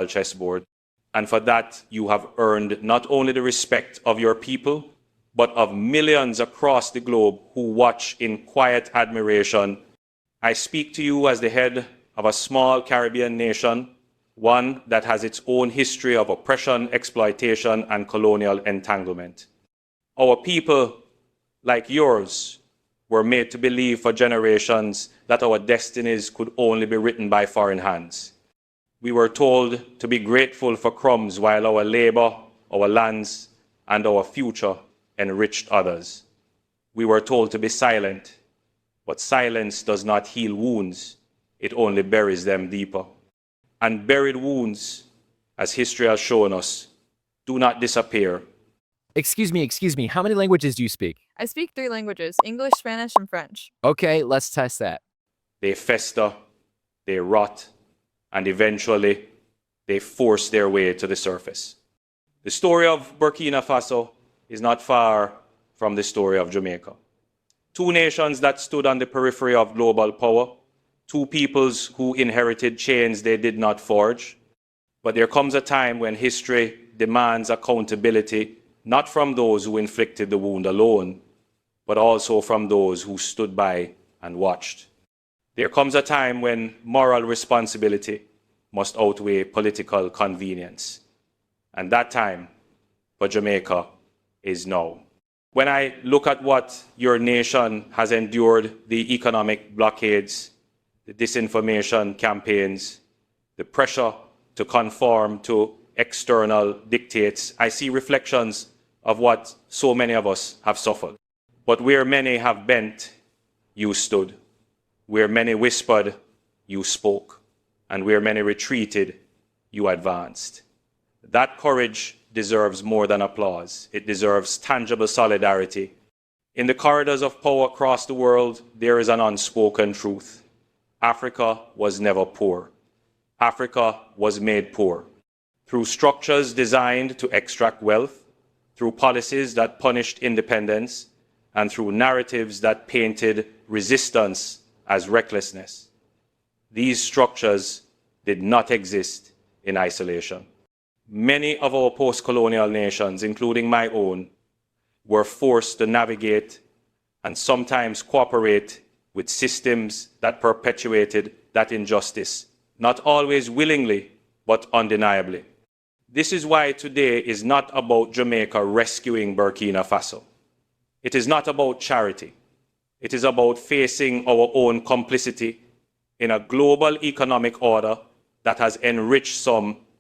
chessboard. And for that, you have earned not only the respect of your people, but of millions across the globe who watch in quiet admiration. I speak to you as the head of a small Caribbean nation, one that has its own history of oppression, exploitation, and colonial entanglement. Our people, like yours, were made to believe for generations that our destinies could only be written by foreign hands. We were told to be grateful for crumbs while our labor, our lands, and our future enriched others. We were told to be silent, but silence does not heal wounds, it only buries them deeper. And buried wounds, as history has shown us, do not disappear. Excuse me, how many languages do you speak? I speak 3 languages, English, Spanish, and French. Okay, let's test that. They fester, they rot, and eventually they force their way to the surface. The story of Burkina Faso is not far from the story of Jamaica. 2 nations that stood on the periphery of global power, 2 peoples who inherited chains they did not forge. But there comes a time when history demands accountability, not from those who inflicted the wound alone, but also from those who stood by and watched. There comes a time when moral responsibility must outweigh political convenience. And that time for Jamaica is now. When I look at what your nation has endured, the economic blockades, the disinformation campaigns, the pressure to conform to external dictates, I see reflections of what so many of us have suffered. But where many have bent, you stood. Where many whispered, you spoke. And where many retreated, you advanced. That courage deserves more than applause. It deserves tangible solidarity. In the corridors of power across the world, there is an unspoken truth. Africa was never poor. Africa was made poor through structures designed to extract wealth, through policies that punished independence, and through narratives that painted resistance as recklessness. These structures did not exist in isolation. Many of our post-colonial nations, including my own, were forced to navigate and sometimes cooperate with systems that perpetuated that injustice, not always willingly, but undeniably. This is why today is not about Jamaica rescuing Burkina Faso. It is not about charity. It is about facing our own complicity in a global economic order that has enriched some